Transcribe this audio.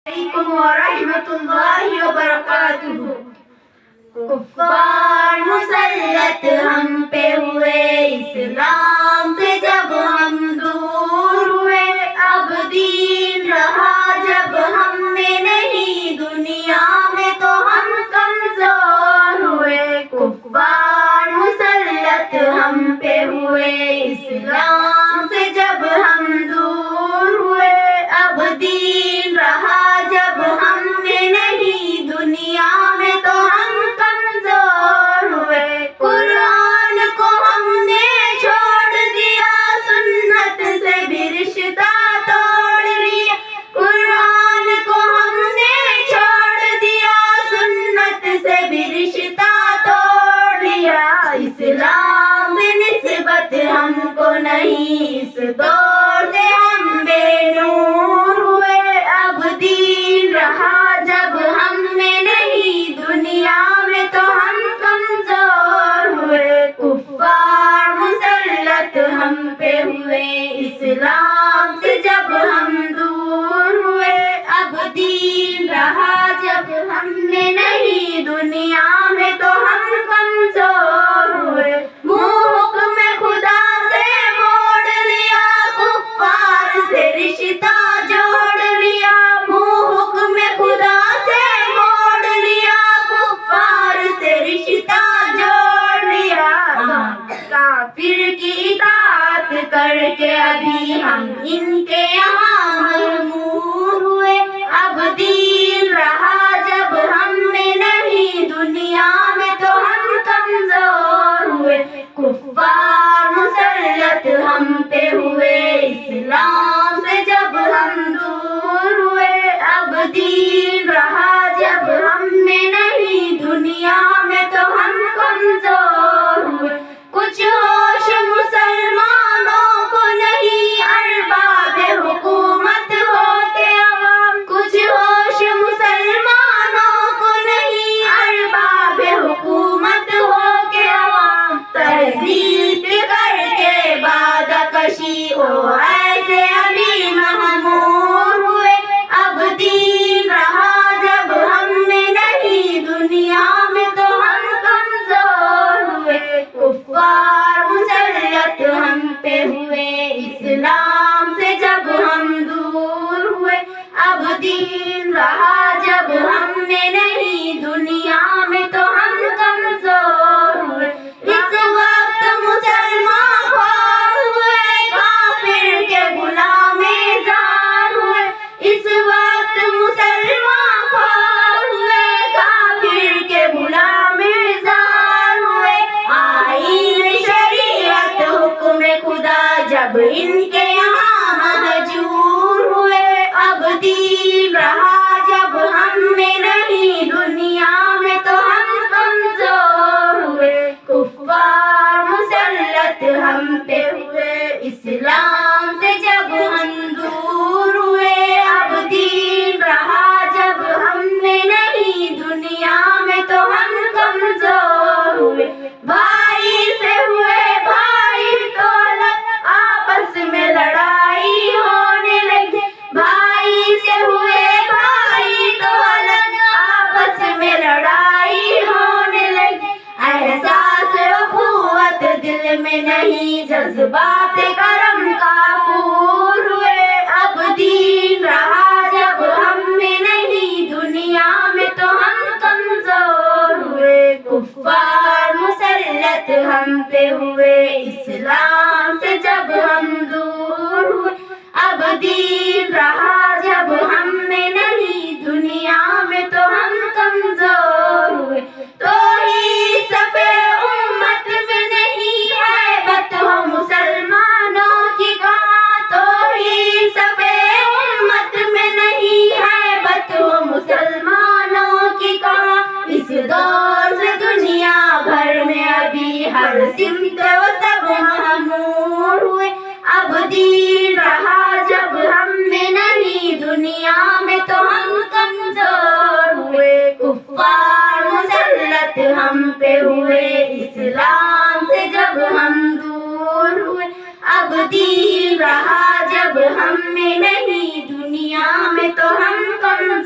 علیکم ورحمۃ اللہ وبرکاتہ۔ کفار مسلط ہم پہ ہوئے، اسلام سے جب ہم دور ہوئے، اب دین رہا جب ہم میں نہیں، دنیا میں تو ہم کمزور ہوئے۔ کفار مسلط ہم پہ ہوئے، اسلام سے جب ہم دور ہوئے، اب دین رہا جب ہم میں نہیں، دنیا میں تو ہم کمزور ہوئے۔ قرآن کو ہم نے چھوڑ دیا، سنت سے بھی رشتہ توڑ لیا۔ قرآن کو ہم نے چھوڑ دیا، سنت سے بھی رشتہ توڑ لیا۔ اسلام سے نسبت ہم کو نہیں، اس دور سے ہم بے نور ہوئے، اب دین رہا جب ہم میں نہیں، دنیا میں تو ہم کمزور ہوئے۔ کفار مسلط ہم پہ ہوئے، اسلام سے جب ہم دور ہوئے، اب دین رہا جب ہم میں نہیں، دنیا میں تو ہم کمزور ہوئے۔ منہ حکم خدا سے موڑ لیا، کفار سے رشتہ جوڑ لیا۔ منہ حکم خدا سے موڑ لیا، کفار سے رشتہ جوڑ لیا۔ کافر کی اطاعت کر کے ابھی ہم ان کے یہاں مغمور ہوئے، اب دین رہا جب ہم میں نہیں، دنیا میں تو ہم کمزور ہوئے۔ کفار مسلط ہم پہ ہوئے، اسلام سے جب ہم دور ہوئے، اب دین رہا جب ہم میں نہیں، دنیا میں تو ہم کمزور ہوئے۔ کچھ ہوش مسلمانوں کو نہیں، ارباب حکومت ہوتے عوام۔ کچھ ہوش مسلمانوں کو نہیں، ارباب حکومت ہو کے عوام۔ تہذیب کر کے وعدہ کشی ہو ایسے ابھی مغمور ہوئے، اب دین رہا جب ہم میں نہیں، دنیا میں تو ہم کمزور ہوئے۔ کفار مسلط ہم پہ ہوئے، اسلام سے جب ہم دور ہوئے، اب دین رہا جب ہم میں نہیں، دنیا میں تو ہم کمزور ہوئے۔ اس وقت مسلمان خوار ہوئے، کافر کے غلام زار ہوئے۔ اس وقت مسلمان خوار ہوئے، کافر کے غلام زار ہوئے۔ آئین شریعت حکم خدا جب ان کے یہاں مہجور ہوئے، اب دین رہا جب ہم میں نہیں، دنیا میں تو ہم کمزور ہوئے۔ کفار مسلط ہم پہ ہوئے، اسلام سے جب ہم دور ہوئے، اب دین رہا جب ہم میں نہیں، دنیا میں تو ہم کمزور ہوئے۔ بھائی سے ہوئے بھائی تو الگ، آپس میں لڑائی ہونے لگی۔ بھائی سے ہوئے بھائی تو الگ، آپس میں لڑائی ہونے لگی۔ احساس اخوت دل میں نہیں، جذبات کرم کافور ہوئے، اب دین رہا جب ہم میں نہیں، دنیا میں تو ہم کمزور ہوئے۔ کفار مسلط ہم پہ ہوئے، اسلام سے جب ہم دور ہوئے، اب دین رہا جب ہم میں نہیں، دنیا میں تو ہم کمزور ہوئے۔ تو ہی صفے امت میں نہیں ہے بت ہو مسلمانوں کی کہاں، تو ہی صفے امت میں نہیں ہے بت ہو مسلمانوں کی کہاں۔ اس دور سے دنیا بھر میں ابھی ہر سمت و سب مغمور ہوئے، اب دین رہا جب ہم میں نہیں، دنیا میں تو ہم کمزور ہوئے۔ کفار مسلط ہم پہ ہوئے، اسلام سے جب ہم دور ہوئے، اب دین رہا جب ہم میں نہیں، دنیا میں تو ہم کمزور